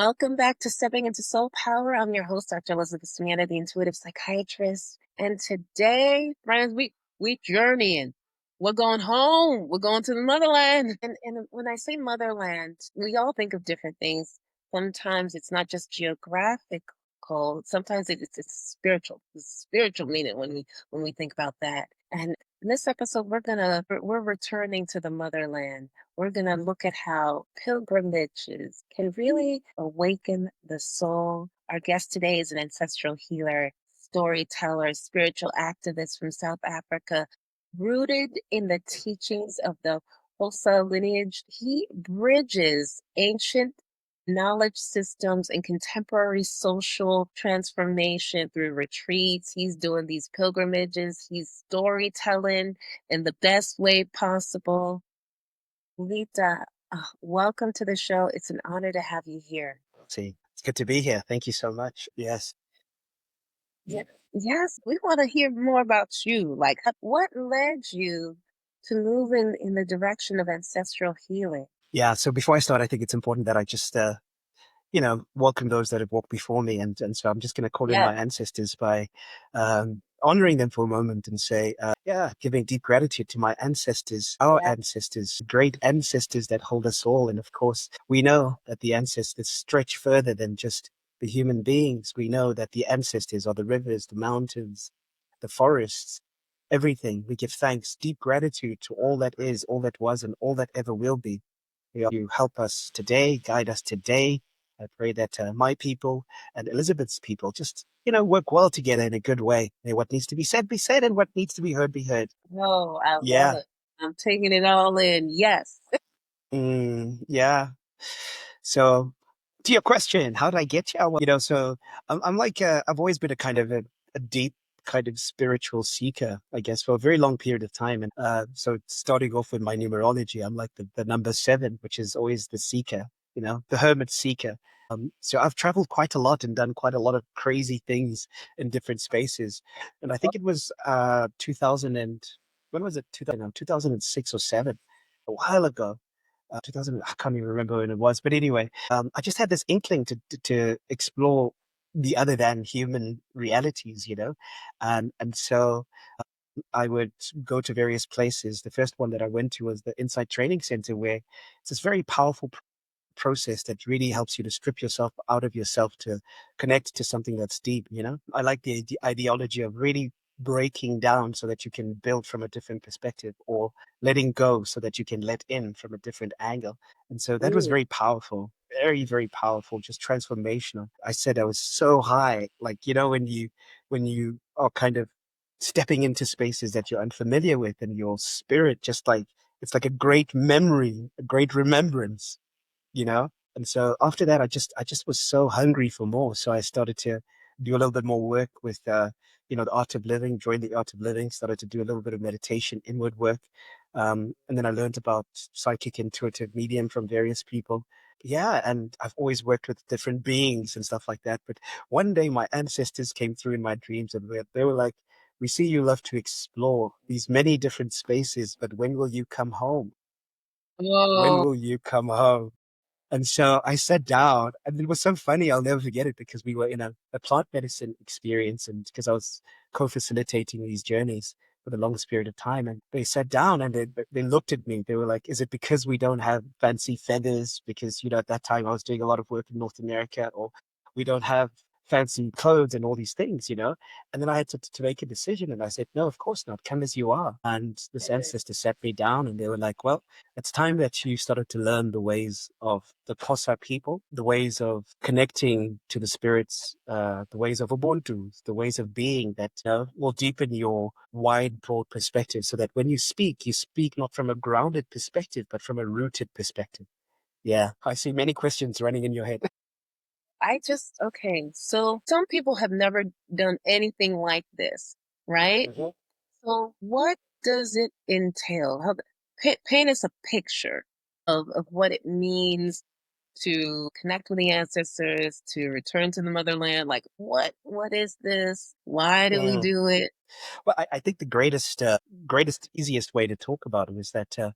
Welcome back to Stepping into Soul Power. I'm your host, Dr. Elizabeth Ssemanda, the intuitive psychiatrist. And today, friends, we journeying. We're going home. We're going to the motherland. And when I say motherland, we all think of different things. Sometimes it's not just geographical. Sometimes it's spiritual. It's spiritual meaning when we think about that. And in this episode, we're returning to the motherland. We're going to look at how pilgrimages can really awaken the soul. Our guest today is an ancestral healer, storyteller, spiritual activist from South Africa. Rooted in the teachings of the Xhosa lineage, he bridges ancient knowledge systems and contemporary social transformation through retreats. He's doing these pilgrimages. He's storytelling in the best way possible. Litha, welcome to the show. It's an honor to have you here. See, it's good to be here. Thank you so much. Yes. Yeah. Yes, we want to hear more about you. Like, what led you to move in the direction of ancestral healing? Yeah. So before I start, I think it's important that I just, welcome those that have walked before me. And so I'm just going to call in Yes, my ancestors by honoring them for a moment and say, giving deep gratitude to my ancestors, our yes. ancestors, great ancestors that hold us all. And of course, we know that the ancestors stretch further than just the human beings. We know that the ancestors are the rivers, the mountains, the forests, everything. We give thanks, deep gratitude to all that is, all that was, and all that ever will be. You help us today, guide us today. I pray that my people and Elizabeth's people just, work well together in a good way. May what needs to be said, and what needs to be heard. Oh, I love Yeah. it. I'm taking it all in. Yes. Yeah. So to your question, how did I get here? Well, so I'm like, I've always been a kind of a deep kind of spiritual seeker, I guess, for a very long period of time. And so starting off with my numerology, I'm like the number 7, which is always the seeker, the hermit seeker. So I've traveled quite a lot and done quite a lot of crazy things in different spaces. And I think it was 2000 and when was it? 2006 or 7, a while ago. 2000, I can't even remember when it was, but anyway, I just had this inkling to explore the other than human realities, and so I would go to various places. The first one that I went to was the Insight Training Center, where it's this very powerful process that really helps you to strip yourself out of yourself to connect to something that's deep. I like the ideology of really breaking down so that you can build from a different perspective, or letting go so that you can let in from a different angle. And so that was Ooh. very powerful, very, very powerful, just transformational. I said I was so high, like, when you are kind of stepping into spaces that you're unfamiliar with, and your spirit just like, it's like a great memory, a great remembrance, you know? And so after that, I just was so hungry for more. So I started to do a little bit more work with, the art of living, joined the art of living, started to do a little bit of meditation, inward work. And then I learned about psychic intuitive medium from various people. Yeah. And I've always worked with different beings and stuff like that. But one day my ancestors came through in my dreams, and they were like, we see you love to explore these many different spaces, but when will you come home? When Whoa. will you come home? And so I sat down, and it was so funny. I'll never forget it, because we were in a plant medicine experience, and because I was co-facilitating these journeys for the longest period of time. And they sat down, and they looked at me. They were like, is it because we don't have fancy feathers? Because, at that time I was doing a lot of work in North America, or we don't have fancy clothes and all these things. And then I had to make a decision, and I said, no, of course not. Come as you are. And this ancestor sat me down, and they were like, well, it's time that you started to learn the ways of the Xhosa people, the ways of connecting to the spirits, the ways of Ubuntu, the ways of being that will deepen your wide, broad perspective, so that when you speak not from a grounded perspective, but from a rooted perspective. Yeah, I see many questions running in your head. Okay, so some people have never done anything like this, right? Mhm. So what does it entail? Paint us a picture of what it means to connect with the ancestors, to return to the motherland. Like, what is this? Why do we Mm. do it? Well, I think the greatest, easiest way to talk about it is that, I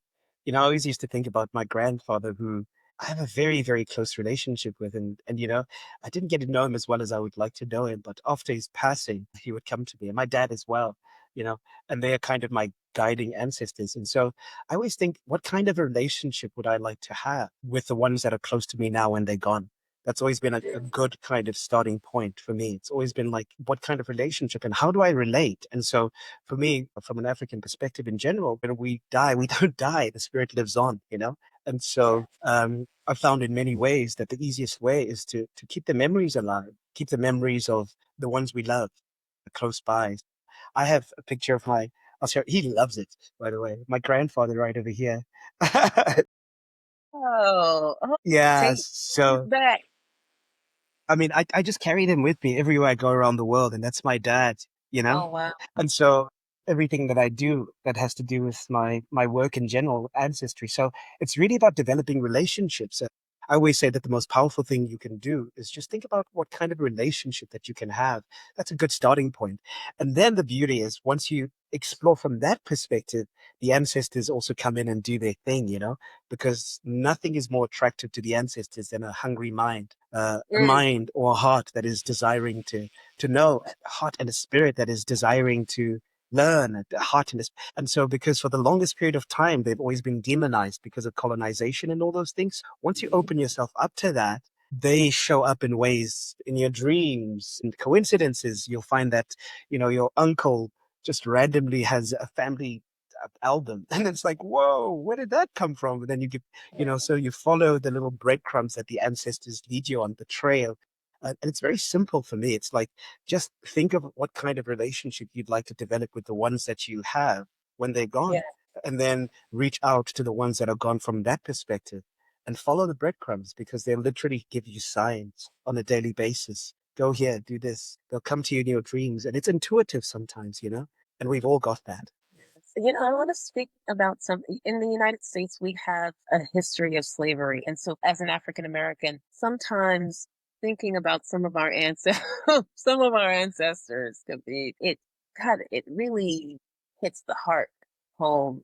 always used to think about my grandfather, who I have a very, very close relationship with him. And, I didn't get to know him as well as I would like to know him. But after his passing, he would come to me, and my dad as well, you know, and they are kind of my guiding ancestors. And so I always think, what kind of a relationship would I like to have with the ones that are close to me now when they're gone? That's always been a good kind of starting point for me. It's always been like, what kind of relationship and how do I relate? And so for me, from an African perspective in general, when we die, we don't die. The spirit lives on, and Yeah. so I found in many ways that the easiest way is to keep the memories alive, keep the memories of the ones we love close by. I have a picture of I'll share, he loves it, by the way, my grandfather right over here. Oh, Yeah, take so it back. I mean, I just carried him with me everywhere I go around the world, and that's my dad, you know? Oh, wow. And so everything that I do that has to do with my work in general, ancestry. So it's really about developing relationships. I always say that the most powerful thing you can do is just think about what kind of relationship that you can have. That's a good starting point. And then the beauty is once you explore from that perspective, the ancestors also come in and do their thing, because nothing is more attractive to the ancestors than a hungry mind, a Mm, mind or a heart that is desiring to know, a heart and a spirit that is desiring to learn, a heart and a, and so because for the longest period of time they've always been demonized because of colonization and all those things. Once you open yourself up to that, they show up in ways in your dreams and coincidences. You'll find that your uncle just randomly has a family album and it's like, whoa, where did that come from? And then you get, so you follow the little breadcrumbs that the ancestors lead you on the trail. And it's very simple for me. It's like, just think of what kind of relationship you'd like to develop with the ones that you have when they're yeah. gone, and then reach out to the ones that are gone from that perspective and follow the breadcrumbs, because they'll literally give you signs on a daily basis. Go here, do this. They'll come to you in your dreams, and it's intuitive sometimes, and we've all got that. I want to speak about something. In the United States, we have a history of slavery. And so, as an African American, sometimes thinking about some of our ancestors, some of our ancestors could be, God, it really hits the heart home.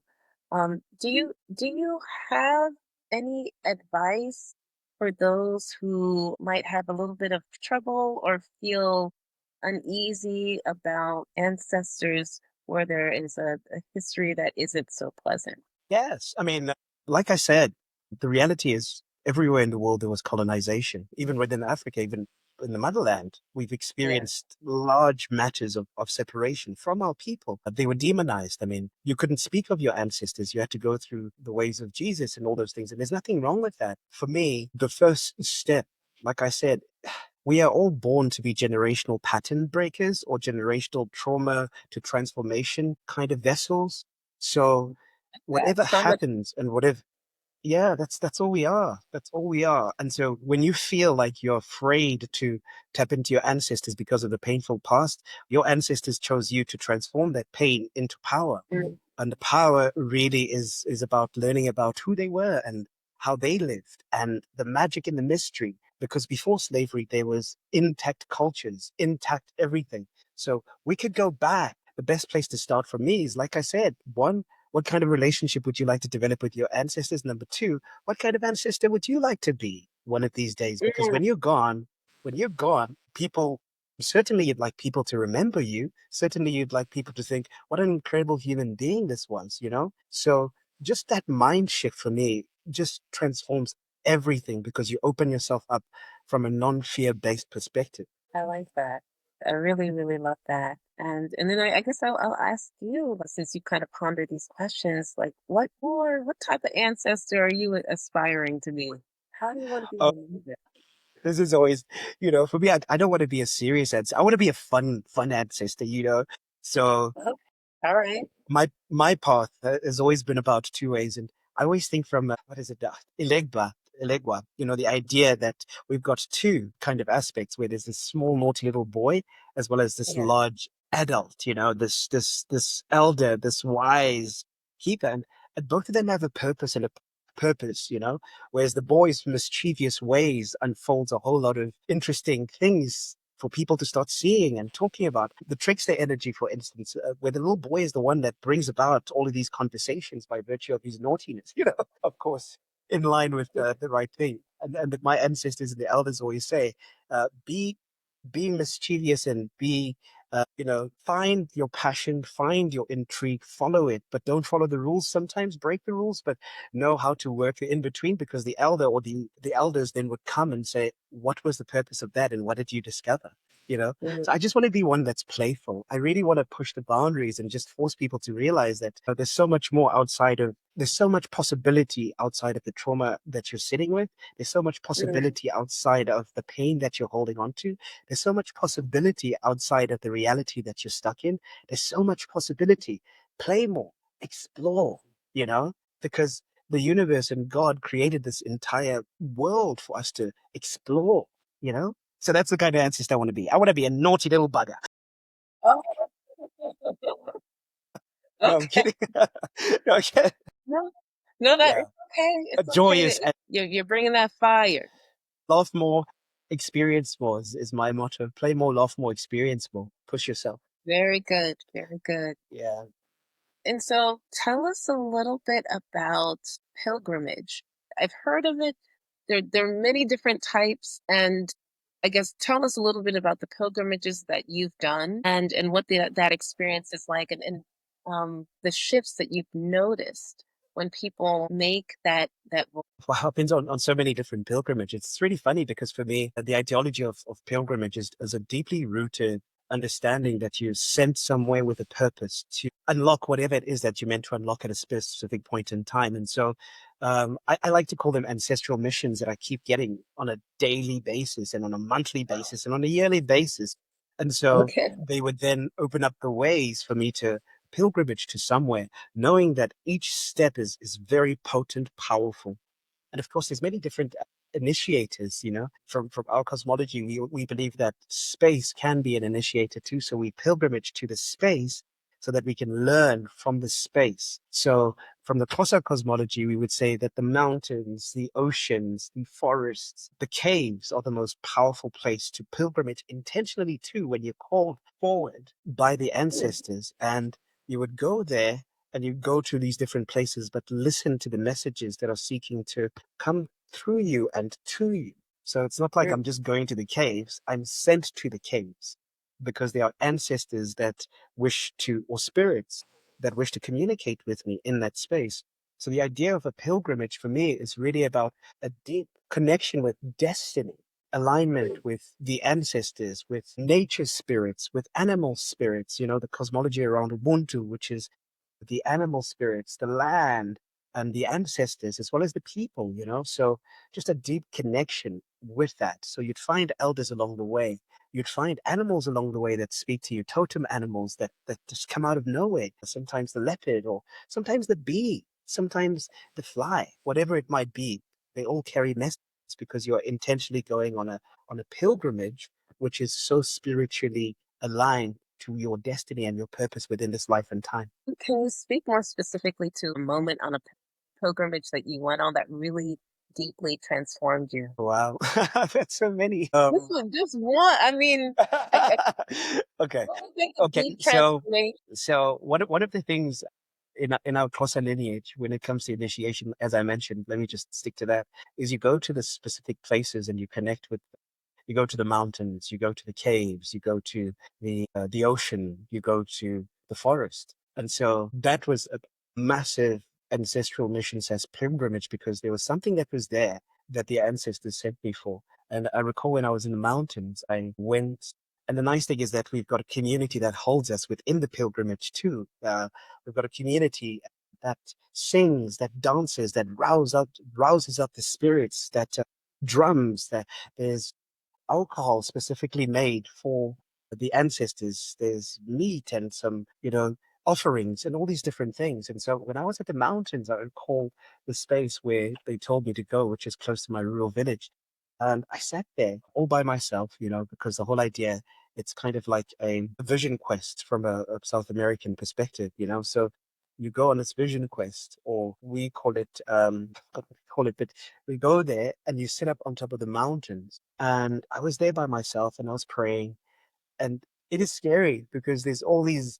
Do you have any advice for those who might have a little bit of trouble or feel uneasy about ancestors where there is a history that isn't so pleasant? Yes. I mean, like I said, the reality is everywhere in the world there was colonization, even within Africa, even in the motherland. We've Yeah. experienced large matters of separation from our people. They were demonized. I mean, you couldn't speak of your ancestors. You had to go through the ways of Jesus and all those things. And there's nothing wrong with that. For me, the first step, like I said, we are all born to be generational pattern breakers or generational trauma to transformation kind of vessels. So That whatever so much. happens and whatever, yeah, that's all we are. That's all we are. And so when you feel like you're afraid to tap into your ancestors because of the painful past, your ancestors chose you to transform that pain into power. Mm, And the power really is about learning about who they were and how they lived and the magic in the mystery. Because before slavery, there was intact cultures, intact everything. So we could go back. The best place to start for me is, like I said, one, what kind of relationship would you like to develop with your ancestors? Number two, what kind of ancestor would you like to be one of these days? Because mm, when you're gone, people, certainly you'd like people to remember you. Certainly you'd like people to think, what an incredible human being this was? So just that mind shift for me just transforms everything, because you open yourself up from a non-fear based perspective. I like that. I really, really love that. And then I guess I'll ask you, since you kind of ponder these questions, like what type of ancestor are you aspiring to be? How do you want to be Oh, remembered? this is always, for me, I don't want to be a serious ancestor. I want to be a fun ancestor. So Okay. All right. my path has always been about two ways, and I always think from what is it, Elegua. The idea that we've got two kind of aspects where there's this small naughty little boy as well as this Yeah. large adult. This elder, this wise keeper, and both of them have a purpose and a purpose. Whereas the boy's mischievous ways unfolds a whole lot of interesting things for people to start seeing and talking about. The trickster energy, for instance, where the little boy is the one that brings about all of these conversations by virtue of his naughtiness, of course. in line with the right thing. And my ancestors and the elders always say, be being mischievous and be find your passion, find your intrigue, follow it, but don't follow the rules. Sometimes break the rules, but know how to work the in between, because the elder or the elders then would come and say, what was the purpose of that and what did you discover? Mhm. So I just want to be one that's playful. I really want to push the boundaries and just force people to realize that there's so much more outside of there's so much possibility outside of the trauma that you're sitting with. There's so much Mhm. possibility outside of the pain that you're holding on to. There's so much possibility outside of the reality that you're stuck in. There's so much possibility. Play more, explore, you know, because the universe and God created this entire world for us to explore, you know? So that's the kind of ancestor I want to be. I want to be a naughty little bugger. Oh, No, I'm okay. kidding. No, okay. No, no, that Yeah. it's okay. A It's okay. joyous and You're bringing that fire. laugh more, experience more is my motto. Play more, laugh more, experience more. Push yourself. Very good. Very good. Yeah. And so tell us a little bit about pilgrimage. I've heard of it. There are many different types, and I guess tell us a little bit about the pilgrimages that you've done and what that experience is like, and the shifts that you've noticed when people make that. What happens on so many different pilgrimages. It's really funny because for me, the ideology of pilgrimage is a deeply rooted understanding that you're sent somewhere with a purpose to unlock whatever it is that you're meant to unlock at a specific point in time. And so I like to call them ancestral missions that I keep getting on a daily basis and on a monthly basis and on a yearly basis. And so Okay. they would then open up the ways for me to pilgrimage to somewhere, knowing that each step is very potent, powerful. And of course, there's many different initiators, from our cosmology. We believe that space can be an initiator too. So we pilgrimage to the space so that we can learn from the space. So from the Xhosa cosmology, we would say that the mountains, the oceans, the forests, the caves are the most powerful place to pilgrimage intentionally to when you're called forward by the ancestors. And you would go there and you go to these different places, but listen to the messages that are seeking to come through you and to you. So it's not like I'm just going to the caves, I'm sent to the caves because there are ancestors that wish to, or spirits that wish to communicate with me in that space. So the idea of a pilgrimage for me is really about a deep connection with destiny, alignment with the ancestors, with nature spirits, with animal spirits, the cosmology around Ubuntu, which is the animal spirits, the land, and the ancestors, as well as the people. So just a deep connection with that. So you'd find elders along the way. You'd find animals along the way that speak to you, totem animals that just come out of nowhere. Sometimes the leopard, or sometimes the bee, sometimes the fly, whatever it might be. They all carry messages because you're intentionally going on a pilgrimage, which is so spiritually aligned to your destiny and your purpose within this life and time. Can you speak more specifically to a moment on a pilgrimage that you went on that really deeply transformed you? Wow, that's so many. This was just one. I mean, I Okay, what would make a okay. deep So, transformation? so one of the things in our Xhosa lineage, when it comes to initiation, as I mentioned, let me just stick to that, is you go to the specific places and you connect with. You go to the mountains, you go to the caves, you go to the ocean, you go to the forest. And so that was a massive ancestral mission as pilgrimage because there was something that was there that the ancestors sent me for. And I recall when I was in the mountains, I went. And the nice thing is that we've got a community that holds us within the pilgrimage too. We've got a community that sings, that dances, that rouses up the spirits, that drums, that there's alcohol specifically made for the ancestors. There's meat and some, offerings and all these different things. And so when I was at the mountains, I recall the space where they told me to go, which is close to my rural village. And I sat there all by myself, because the whole idea, it's kind of like a vision quest from a South American perspective. So you go on this vision quest, or we call it, what we call it, but we go there and you sit up on top of the mountains. And I was there by myself and I was praying. And it is scary because there's all these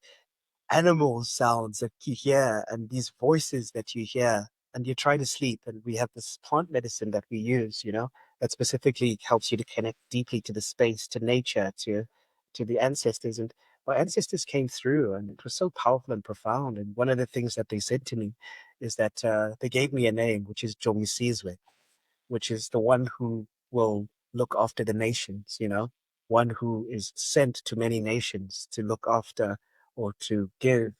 animal sounds that you hear and these voices that you hear. and you try to sleep, and we have this plant medicine that we use, that specifically helps you to connect deeply to the space, to nature, to the ancestors. And our ancestors came through, and it was so powerful and profound. And one of the things that they said to me is that they gave me a name, which is Jomisizwe, which is the one who will look after the nations, one who is sent to many nations to look after or to give.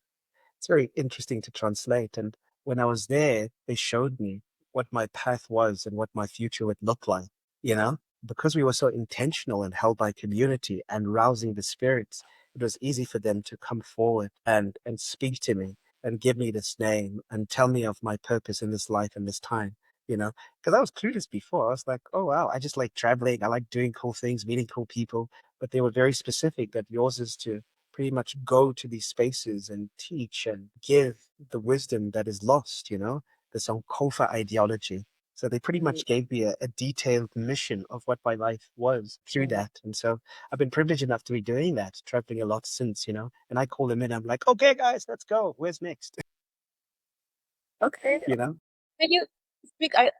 It's very interesting to translate. And when I was there, they showed me what my path was and what my future would look like, you know? Because we were so intentional and held by community and rousing the spirits, it was easy for them to come forward and speak to me and give me this name and tell me of my purpose in this life and this time, you know? Because I was clueless before. I was like, oh, wow, I just like traveling. I like doing cool things, meeting cool people. But they were very specific that yours is to pretty much go to these spaces and teach and give the wisdom that is lost, the Sankofa ideology. So they pretty Mm, much gave me a detailed mission of what my life was through mm. that. And so I've been privileged enough to be doing that, traveling a lot since, and I call them in. I'm like, okay, guys, let's go. Where's next? Okay. you know, Can you speak? I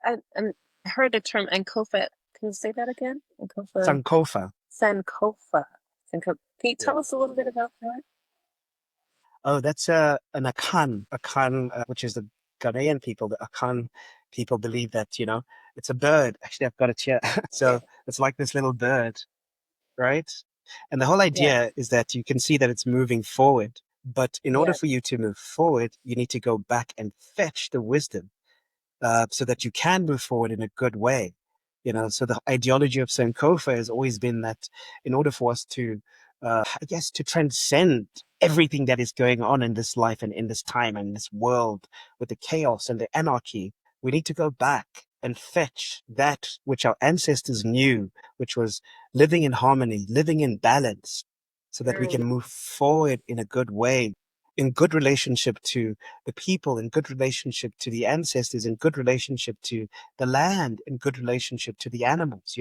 heard the term Ankofa. Can you say that again? Ankofa. Sankofa. Sankofa. Sankofa. Can you Yeah. tell us a little bit about that? Oh, that's an Akan, which is the Ghanaian people. The Akan people believe that, it's a bird. Actually, I've got it here. So it's like this little bird, right? And the whole Yes. idea is that you can see that it's moving forward. But in order Yes. for you to move forward, you need to go back and fetch the wisdom so that you can move forward in a good way. So the ideology of Sankofa has always been that in order for us to, I guess, to transcend everything that is going on in this life and in this time and this world with the chaos and the anarchy, we need to go back and fetch that which our ancestors knew, which was living in harmony, living in balance, so that we Mm, can move forward in a good way, in good relationship to the people, in good relationship to the ancestors, in good relationship to the land, in good relationship to the animals,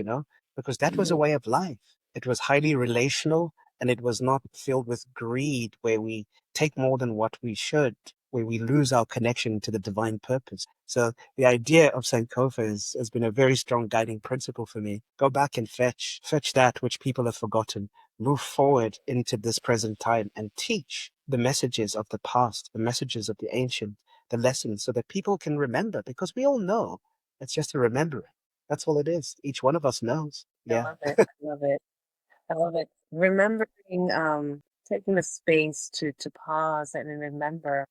because that was a mhm. way of life. It was highly relational, and it was not filled with greed where we take more than what we should, where we lose our connection to the divine purpose. So the idea of Sankofa has been a very strong guiding principle for me. Go back and fetch that which people have forgotten, move forward into this present time and teach the messages of the past, the messages of the ancient, the lessons, so that people can remember, because we all know it's just a remembering. That's all it is. Each one of us knows. I Yeah. love it. I love it. I love it. Remembering, taking the space to pause and remember.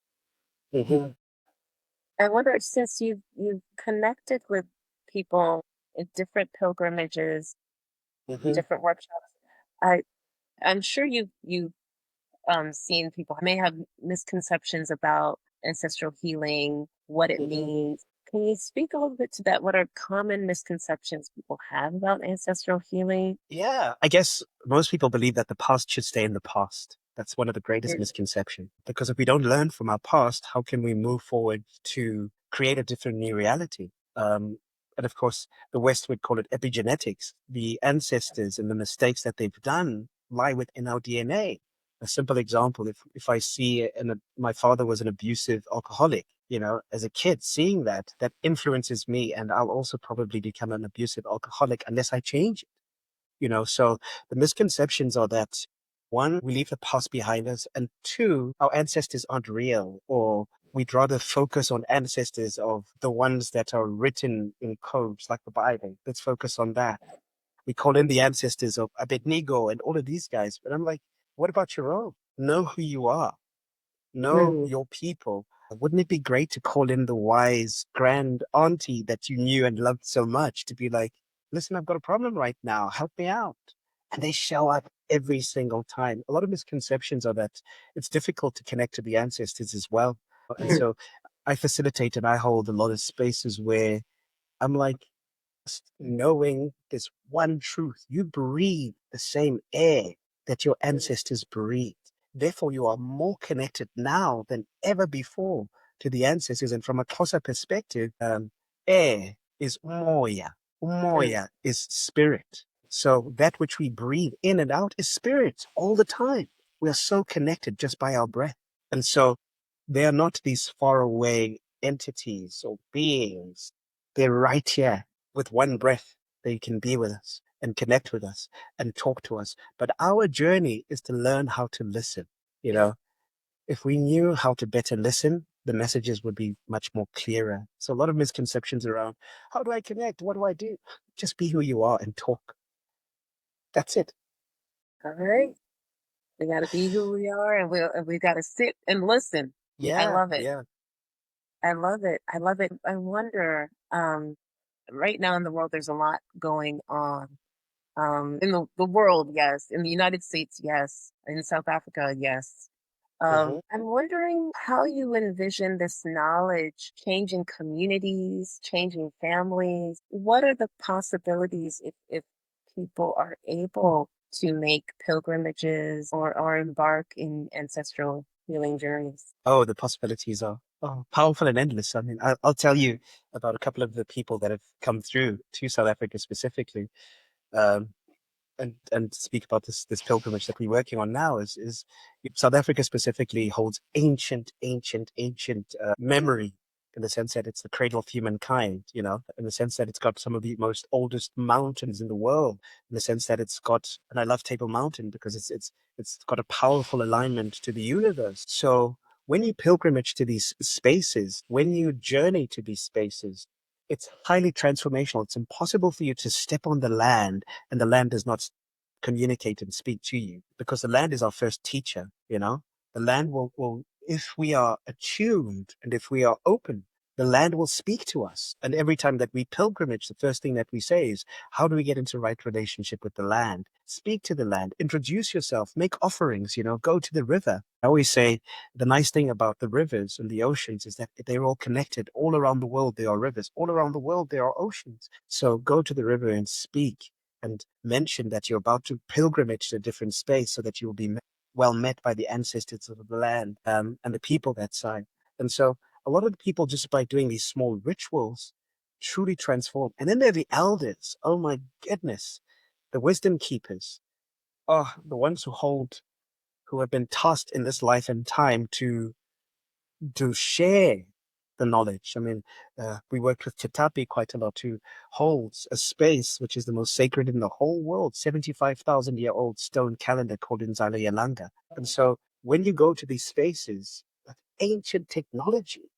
Hmm. I wonder, since you've connected with people in different pilgrimages, Hmm. different workshops, I I'm sure you've seen people may have misconceptions about ancestral healing, what it Hmm. means. Can you speak a little bit to that? What are common misconceptions people have about ancestral healing? Yeah, I guess most people believe that the past should stay in the past. That's one of the greatest Mm, misconceptions. Because if we don't learn from our past, how can we move forward to create a different new reality? And of course, the West would call it epigenetics. The ancestors and the mistakes that they've done lie within our DNA. A simple example, if I see my father was an abusive alcoholic, as a kid, seeing that influences me, and I'll also probably become an abusive alcoholic unless I change. So the misconceptions are that one, we leave the past behind us, and two, our ancestors aren't real, or we'd rather focus on ancestors of the ones that are written in codes like the Bible. Let's focus on that. We call in the ancestors of Abednego and all of these guys. But I'm like, what about your own? Know who you are, know mm, your people. Wouldn't it be great to call in the wise grand auntie that you knew and loved so much to be like, listen, I've got a problem right now. Help me out. And they show up every single time. A lot of misconceptions are that it's difficult to connect to the ancestors as well. And mm, so I facilitate and I hold a lot of spaces where I'm like, just knowing this one truth. You breathe the same air that your ancestors breathed. Therefore, you are more connected now than ever before to the ancestors. And from a Xhosa perspective, air is umoya. mm. Umoya is spirit. So that which we breathe in and out is spirit all the time. We are so connected just by our breath. And so they are not these far away entities or beings. They're right here with one breath. They can be with us and connect with us and talk to us. But our journey is to learn how to listen. You know, if we knew how to better listen, the messages would be much more clearer. So a lot of misconceptions around how do I connect? What do I do? Just be who you are and talk. That's it. All right. We got to be who we are, and we got to sit and listen. I Yeah, love it. yeah. I love it. I love it. I wonder, right now in the world, there's a lot going on. In the world, yes. In the United States, yes. In South Africa, yes. Hmm. I'm wondering how you envision this knowledge changing communities, changing families. What are the possibilities if people are able to make pilgrimages or embark in ancestral healing journeys? Oh, the possibilities are powerful and endless. I mean, I'll tell you about a couple of the people that have come through to South Africa specifically. Um, and speak about this pilgrimage that we're working on now is South Africa specifically holds ancient memory in the sense that it's the cradle of humankind, you know, in the sense that it's got some of the most oldest mountains in the world, in the sense that it's got, and I love Table Mountain because it's got a powerful alignment to the universe. So when you pilgrimage to these spaces, when you journey to these spaces, it's highly transformational. It's impossible for you to step on the land and the land does not communicate and speak to you because the land is our first teacher, you know? The land will, if we are attuned and if we are open, the land will speak to us. And every time that we pilgrimage, the first thing that we say is, how do we get into right relationship with the land? Speak to the land, introduce yourself, make offerings, you know, go to the river. I always say the nice thing about the rivers and the oceans is that they're all connected. All around the world, there are rivers. All around the world, there are oceans. So go to the river and speak and mention that you're about to pilgrimage to a different space so that you will be well met by the ancestors of the land and the people that side. And so a lot of the people, just by doing these small rituals, truly transform. And then there are the elders. Oh my goodness. The wisdom keepers. Oh, the ones who have been tasked in this life and time to share the knowledge. I mean, we worked with Chitapi quite a lot, who holds a space which is the most sacred in the whole world, 75,000-year-old stone calendar called Inzala Yalanga. And so when you go to these spaces, ancient technology,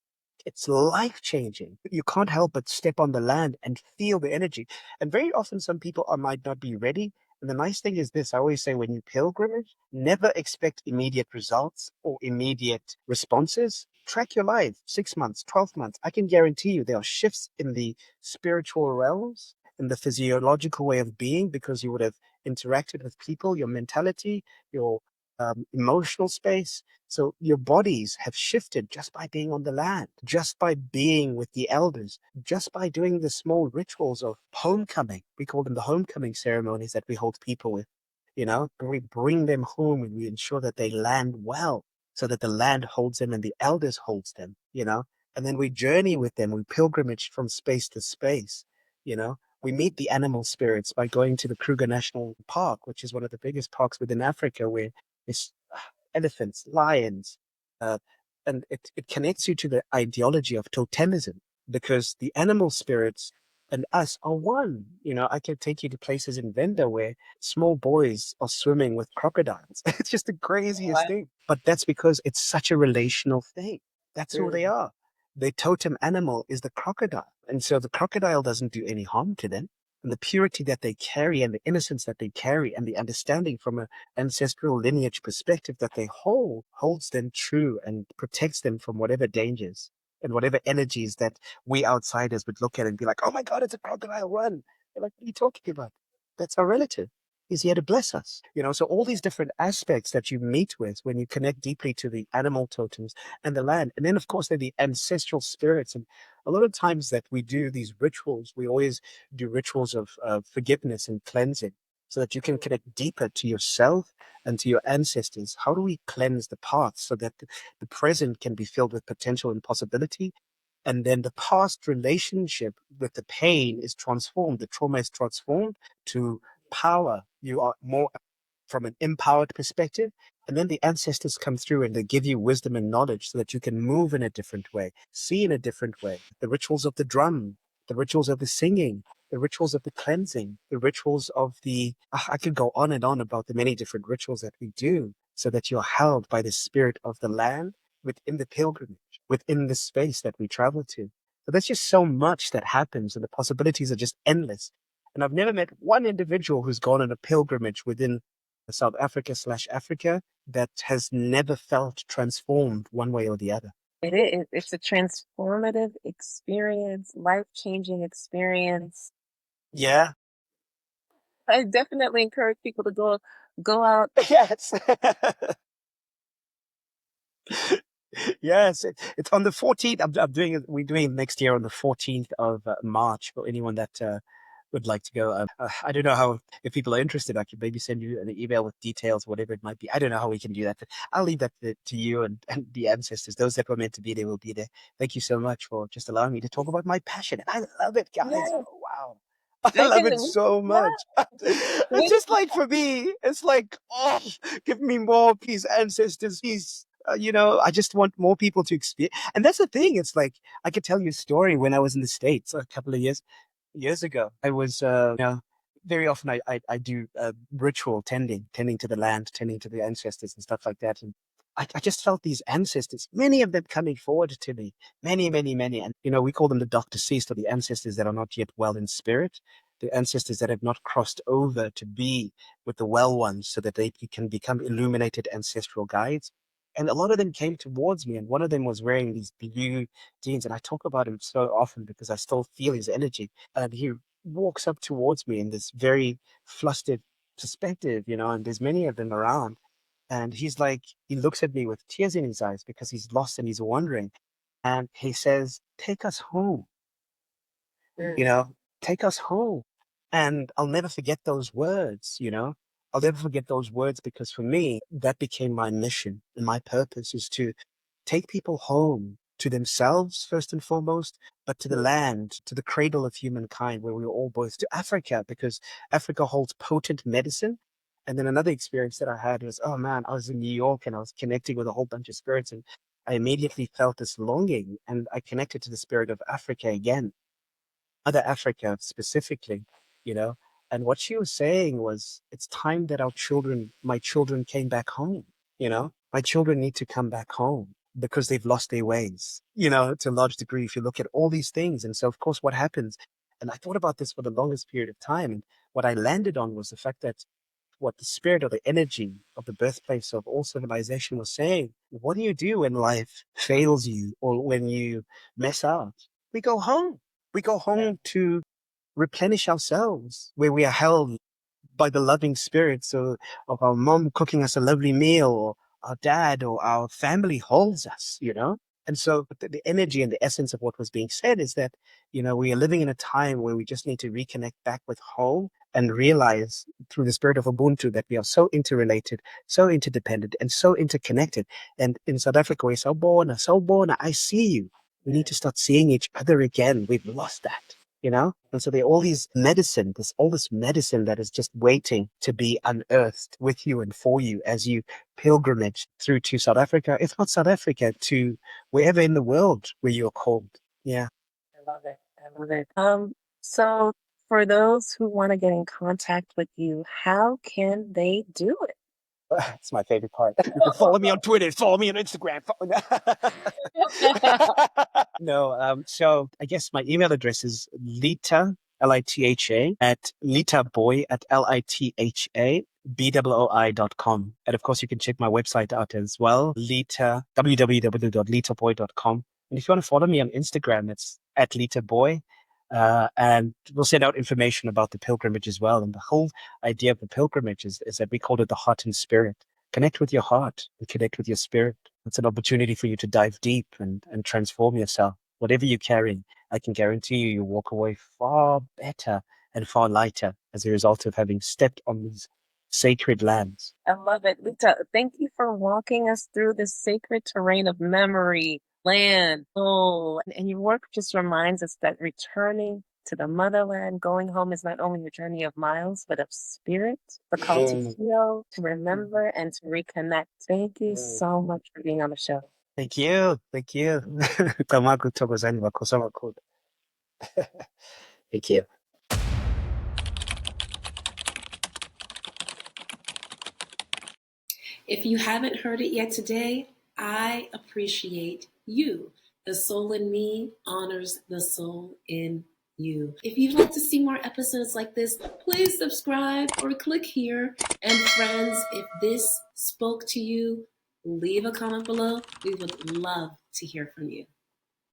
it's life changing. You can't help but step on the land and feel the energy. And very often, some people might not be ready. And the nice thing is this, I always say when you pilgrimage, never expect immediate results or immediate responses. Track your life 6 months, 12 months. I can guarantee you there are shifts in the spiritual realms, in the physiological way of being, because you would have interacted with people, your mentality, your emotional space. So your bodies have shifted just by being on the land, just by being with the elders, just by doing the small rituals of homecoming. We call them the homecoming ceremonies that we hold people with, you know, and we bring them home and we ensure that they land well so that the land holds them and the elders holds them, you know, and then we journey with them. We pilgrimage from space to space, you know. We meet the animal spirits by going to the Kruger National Park, which is one of the biggest parks within Africa, where it's elephants, lions, uh, and it connects you to the ideology of totemism because the animal spirits and us are one. You know, I can take you to places in Venda where small boys are swimming with crocodiles. It's just the craziest What? thing. But that's because it's such a relational thing. That's who they Mm. are. Their totem animal is the crocodile. And so the crocodile doesn't do any harm to them. And the purity that they carry and the innocence that they carry and the understanding from an ancestral lineage perspective that they hold holds them true and protects them from whatever dangers and whatever energies that we outsiders would look at and be like, oh my God, it's a crocodile, run. They're like, what are you talking about? That's our relative. He's here to bless us. You know, so all these different aspects that you meet with when you connect deeply to the animal totems and the land. And then, of course, they're the ancestral spirits. And a lot of times that we do these rituals, we always do rituals of forgiveness and cleansing so that you can connect deeper to yourself and to your ancestors. How do we cleanse the past so that the present can be filled with potential and possibility? And then the past relationship with the pain is transformed, the trauma is transformed to power. You are more from an empowered perspective, And then the ancestors come through and they give you wisdom and knowledge so that you can move in a different way, see in a different way. The rituals of the drum, the rituals of the singing, the rituals of the cleansing, the rituals of I could go on and on about the many different rituals that we do so that you're held by the spirit of the land within the pilgrimage, within the space that we travel to. So there's just so much that happens and the possibilities are just endless. And I've never met one individual who's gone on a pilgrimage within South Africa/Africa that has never felt transformed one way or the other. It is. It's a transformative experience, life-changing experience. Yeah. I definitely encourage people to go out. Yes. Yes, it's on the 14th. I'm doing it. We're doing it next year on the 14th of March for anyone that would like to go. I don't know how, if people are interested, I could maybe send you an email with details, whatever it might be. I don't know how we can do that, but I'll leave that to you and the ancestors. Those that were meant to be there will be there. Thank you so much for just allowing me to talk about my passion. And I love it, guys. Yeah, Oh, wow. I I love can. it so Yeah, much. It's we just like for me, it's like, oh, give me more peace, ancestors, peace. I just want more people to experience. And that's the thing. It's like I could tell you a story when I was in the States a couple of years ago. I was, very often I do ritual tending to the land, tending to the ancestors and stuff like that. And I just felt these ancestors, many of them coming forward to me, many, many, many. And, we call them the Dr. Ceased, or the ancestors that are not yet well in spirit, the ancestors that have not crossed over to be with the well ones so that they can become illuminated ancestral guides. And a lot of them came towards me, and one of them was wearing these blue jeans. And I talk about him so often because I still feel his energy. And he walks up towards me in this very flustered perspective, and there's many of them around. And he looks at me with tears in his eyes because he's lost and he's wondering. And he says, "Take us home, you know, take us home." And I'll never forget those words. I'll never forget those words because for me, that became my mission and my purpose is to take people home to themselves first and foremost, but to the land, to the cradle of humankind, where we were all birthed, to Africa, because Africa holds potent medicine. And then another experience that I had was, oh man, I was in New York and I was connecting with a whole bunch of spirits, and I immediately felt this longing, and I connected to the spirit of Africa again, Mother Africa specifically, you know. And what she was saying was, it's time that my children came back home. My children need to come back home because they've lost their ways, to a large degree, if you look at all these things. And so, of course, what happens, and I thought about this for the longest period of time, and what I landed on was the fact that what the spirit or the energy of the birthplace of all civilization was saying, what do you do when life fails you or when you mess out? We go home. We go home to replenish ourselves, where we are held by the loving spirits of our mom cooking us a lovely meal, or our dad or our family holds us. And so the energy and the essence of what was being said is that, we are living in a time where we just need to reconnect back with home and realize through the spirit of Ubuntu that we are so interrelated, so interdependent, and so interconnected. And in South Africa, we're so born, I see you. We need to start seeing each other again. We've lost that. And so there are all this medicine that is just waiting to be unearthed with you and for you as you pilgrimage through to South Africa, if not South Africa, to wherever in the world where you're called. Yeah. I love it. I love it. So for those who want to get in contact with you, how can they do it? It's my favorite part. You can follow me on Twitter, follow me on Instagram. No, so I guess my email address is Litha, Litha, at Litha Booi, at Litha BOOI.com. And of course, you can check my website out as well, Litha, www.lithabooi.com. And if you want to follow me on Instagram, it's at Litha Booi. And we'll send out information about the pilgrimage as well. And the whole idea of the pilgrimage is that we call it the heart and spirit. Connect with your heart and connect with your spirit. It's an opportunity for you to dive deep and transform yourself. Whatever you're carrying, I can guarantee you walk away far better and far lighter as a result of having stepped on these sacred lands. I love it. Lita, thank you for walking us through this sacred terrain of memory, land, soul. And your work just reminds us that returning to the motherland. Going home is not only a journey of miles, but of spirit, the call to heal, to remember, and to reconnect. Thank you so much for being on the show. Thank you. Thank you. 卵とございます。こそばこう。Thank you. If you haven't heard it yet today, I appreciate you. The soul in me honors the soul in you. If you'd like to see more episodes like this, please subscribe or click here. And friends, if this spoke to you, leave a comment below. We would love to hear from you.